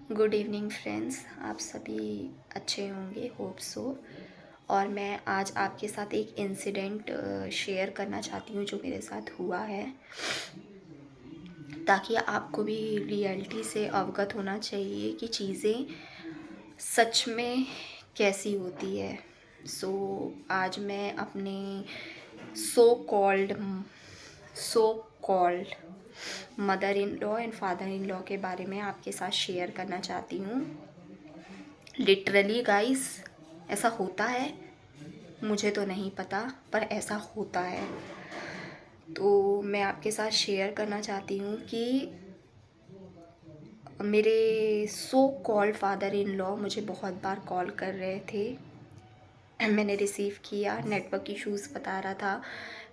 Good evening friends, आप सभी अच्छे होंगे, होप सो। और मैं आज आपके साथ एक इंसिडेंट शेयर करना चाहती हूँ जो मेरे साथ हुआ है, ताकि आपको भी रियलिटी से अवगत होना चाहिए कि चीज़ें सच में कैसी होती है। सो आज मैं अपने so called so called mother in law and father in law के बारे में आपके साथ शेयर करना चाहती हूँ। लिटरली गाइस, ऐसा होता है, मुझे तो नहीं पता पर ऐसा होता है। तो मैं आपके साथ शेयर करना चाहती हूँ कि मेरे so called father in law मुझे बहुत बार कॉल कर रहे थे। मैंने रिसीव किया, नेटवर्क इश्यूज़ बता रहा था।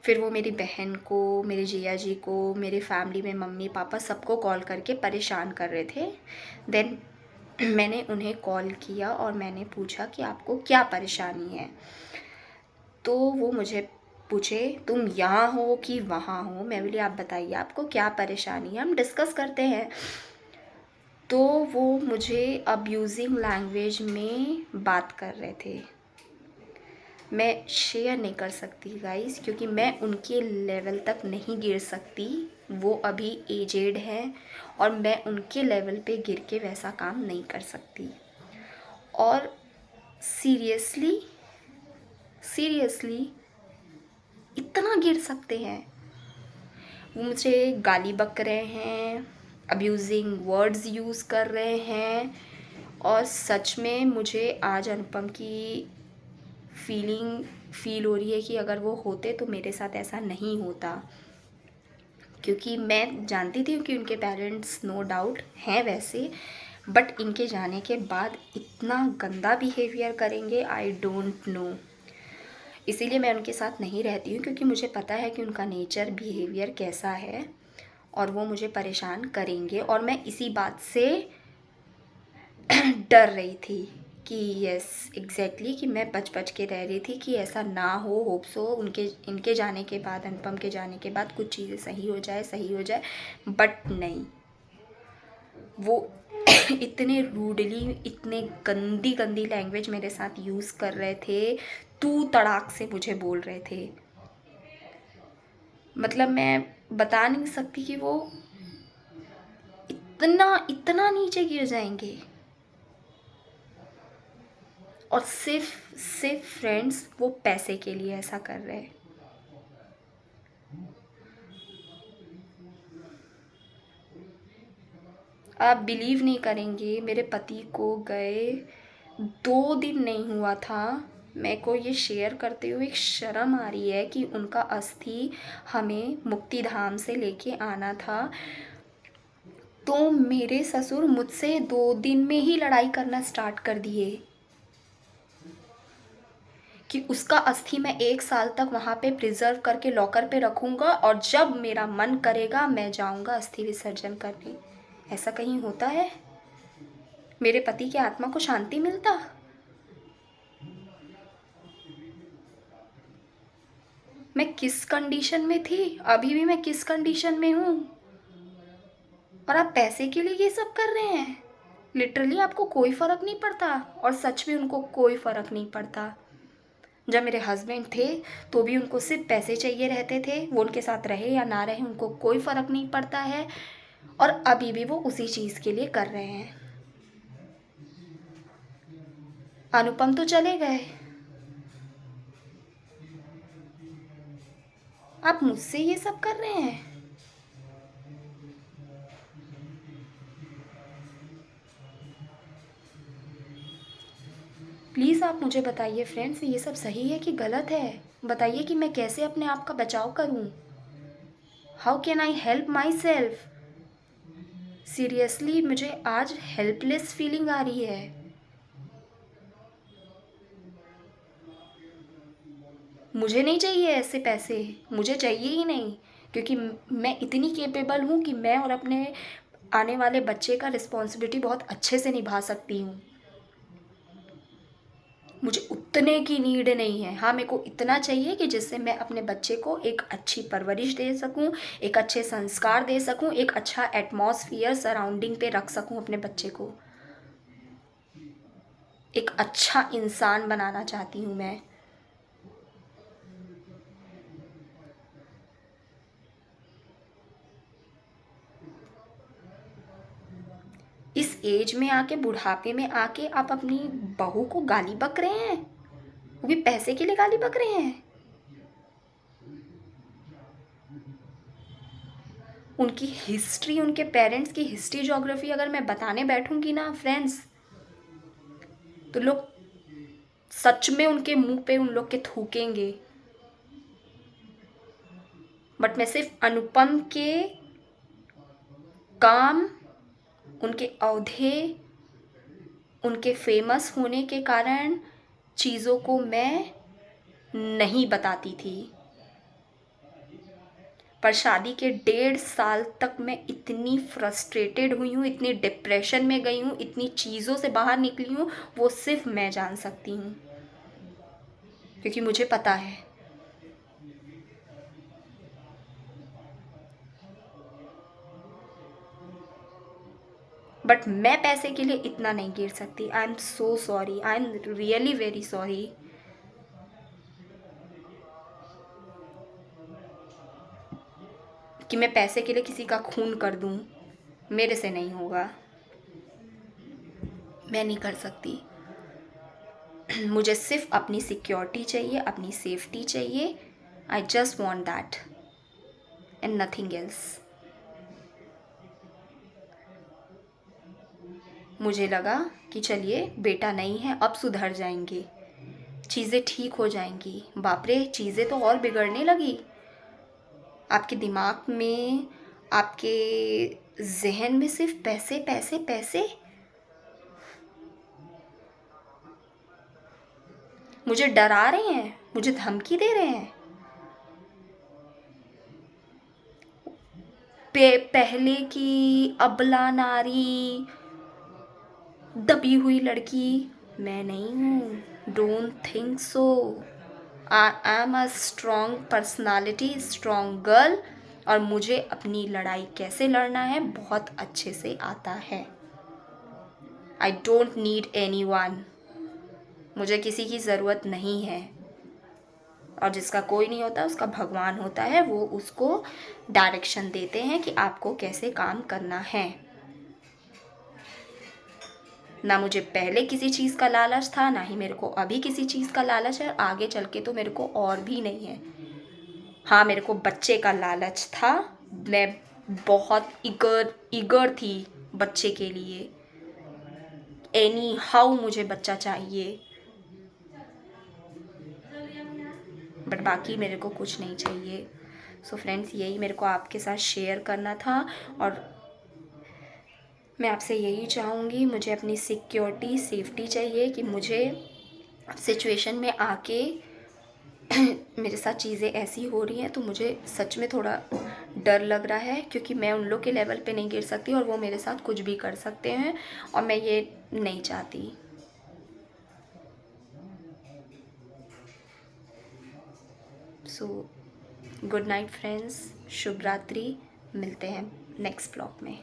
फिर वो मेरी बहन को, मेरे जिया जी को, मेरे फैमिली में मम्मी पापा सबको कॉल करके परेशान कर रहे थे। देन मैंने उन्हें कॉल किया और मैंने पूछा कि आपको क्या परेशानी है। तो वो मुझे पूछे, तुम यहाँ हो कि वहाँ हो। मैं बोली, आप बताइए आपको क्या परेशानी है, हम डिस्कस करते हैं। तो वो मुझे अब्यूज़िंग लैंग्वेज में बात कर रहे थे। मैं शेयर नहीं कर सकती गाइस, क्योंकि मैं उनके लेवल तक नहीं गिर सकती। वो अभी एजेड हैं और मैं उनके लेवल पे गिर के वैसा काम नहीं कर सकती। और सीरियसली सीरियसली इतना गिर सकते हैं। वो मुझे गाली बक रहे हैं, अब्यूज़िंग वर्ड्स यूज़ कर रहे हैं। और सच में मुझे आज अनुपम की फील हो रही है कि अगर वो होते तो मेरे साथ ऐसा नहीं होता। क्योंकि मैं जानती थी कि उनके पेरेंट्स नो डाउट हैं वैसे, बट इनके जाने के बाद इतना गंदा बिहेवियर करेंगे, आई डोंट नो। इसीलिए मैं उनके साथ नहीं रहती हूँ, क्योंकि मुझे पता है कि उनका नेचर बिहेवियर कैसा है और वो मुझे परेशान करेंगे। और मैं इसी बात से डर रही थी कि यस एग्जैक्टली कि मैं बच के रह रही थी कि ऐसा ना हो। होप सो इनके जाने के बाद, अनुपम के जाने के बाद कुछ चीज़ें सही हो जाए, बट नहीं। वो इतने रूडली, इतने गंदी गंदी लैंग्वेज मेरे साथ यूज़ कर रहे थे, तू तड़ाक से मुझे बोल रहे थे। मतलब मैं बता नहीं सकती कि वो इतना इतना नीचे गिर जाएंगे। और सिर्फ फ्रेंड्स, वो पैसे के लिए ऐसा कर रहे हैं। आप बिलीव नहीं करेंगे, मेरे पति को गए 2 दिन नहीं हुआ था। मेरे को ये शेयर करते हुए एक शर्म आ रही है कि उनका अस्थि हमें मुक्तिधाम से लेके आना था। तो मेरे ससुर मुझसे 2 दिन में ही लड़ाई करना स्टार्ट कर दिए कि उसका अस्थि मैं 1 साल तक वहाँ पे प्रिजर्व करके लॉकर पे रखूँगा और जब मेरा मन करेगा मैं जाऊँगा अस्थि विसर्जन करने। ऐसा कहीं होता है? मेरे पति की आत्मा को शांति मिलता? मैं किस कंडीशन में थी, अभी भी मैं किस कंडीशन में हूँ, और आप पैसे के लिए ये सब कर रहे हैं। लिटरली आपको कोई फ़र्क नहीं पड़ता। और सच में उनको कोई फ़र्क नहीं पड़ता। जब मेरे हस्बैंड थे तो भी उनको सिर्फ पैसे चाहिए रहते थे, वो उनके साथ रहे या ना रहे उनको कोई फ़र्क नहीं पड़ता है। और अभी भी वो उसी चीज़ के लिए कर रहे हैं। अनुपम तो चले गए, आप मुझसे ये सब कर रहे हैं। प्लीज़ आप मुझे बताइए फ्रेंड्स, ये सब सही है कि गलत है? बताइए कि मैं कैसे अपने आप का बचाव करूं। How can I help my self? Seriously मुझे आज हेल्पलेस फीलिंग आ रही है। मुझे नहीं चाहिए ऐसे पैसे, मुझे चाहिए ही नहीं। क्योंकि मैं इतनी केपेबल हूँ कि मैं और अपने आने वाले बच्चे का रिस्पॉन्सिबिलिटी बहुत अच्छे से निभा सकती हूँ। मुझे उतने की नीड नहीं है। हाँ, मेरे को इतना चाहिए कि जिससे मैं अपने बच्चे को एक अच्छी परवरिश दे सकूं, एक अच्छे संस्कार दे सकूं, एक अच्छा एटमॉस्फियर सराउंडिंग पे रख सकूं अपने बच्चे को। एक अच्छा इंसान बनाना चाहती हूँ मैं। इस एज में आके, बुढ़ापे में आके आप अपनी बहू को गाली बक रहे हैं, वो भी पैसे के लिए गाली बक रहे हैं। उनकी हिस्ट्री, उनके पेरेंट्स की हिस्ट्री ज्योग्राफी अगर मैं बताने बैठूंगी ना फ्रेंड्स, तो लोग सच में उनके मुंह पे उन लोग के थूकेंगे। बट मैं सिर्फ अनुपम के काम, उनके औहदे, उनके फेमस होने के कारण चीज़ों को मैं नहीं बताती थी। पर शादी के 1.5 साल तक मैं इतनी फ्रस्ट्रेटेड हुई हूँ, इतनी डिप्रेशन में गई हूँ, इतनी चीज़ों से बाहर निकली हूँ, वो सिर्फ मैं जान सकती हूँ, क्योंकि मुझे पता है। बट मैं पैसे के लिए इतना नहीं गिर सकती। I am so sorry, I am really very sorry. कि मैं पैसे के लिए किसी का खून कर दूँ, मेरे से नहीं होगा, मैं नहीं कर सकती। मुझे सिर्फ अपनी सिक्योरिटी चाहिए, अपनी सेफ्टी चाहिए। I just want that and nothing else. मुझे लगा कि चलिए बेटा नहीं है, अब सुधर जाएंगे, चीज़ें ठीक हो जाएंगी। बाप रे, चीज़ें तो और बिगड़ने लगी। आपके दिमाग में, आपके जहन में सिर्फ पैसे पैसे पैसे। मुझे डरा रहे हैं, मुझे धमकी दे रहे हैं। पहले की अबला नारी, दबी हुई लड़की मैं नहीं हूँ। Don't think so. I am a strong personality, strong girl, और मुझे अपनी लड़ाई कैसे लड़ना है बहुत अच्छे से आता है। I don't need any one. मुझे किसी की ज़रूरत नहीं है। और जिसका कोई नहीं होता उसका भगवान होता है, वो उसको डायरेक्शन देते हैं कि आपको कैसे काम करना है। ना मुझे पहले किसी चीज़ का लालच था, ना ही मेरे को अभी किसी चीज़ का लालच है, आगे चल के तो मेरे को और भी नहीं है। हाँ, मेरे को बच्चे का लालच था। मैं बहुत ईगर थी बच्चे के लिए। एनी हाउ मुझे बच्चा चाहिए, बट बाकी मेरे को कुछ नहीं चाहिए। सो फ्रेंड्स, यही मेरे को आपके साथ शेयर करना था। और मैं आपसे यही चाहूँगी, मुझे अपनी सिक्योरिटी, सेफ्टी चाहिए कि मुझे सिचुएशन में आके मेरे साथ चीज़ें ऐसी हो रही हैं तो मुझे सच में थोड़ा डर लग रहा है, क्योंकि मैं उन लोग के लेवल पे नहीं गिर सकती और वो मेरे साथ कुछ भी कर सकते हैं, और मैं ये नहीं चाहती। सो गुड नाइट फ्रेंड्स, शुभ रात्रि। मिलते हैं नेक्स्ट ब्लॉग में।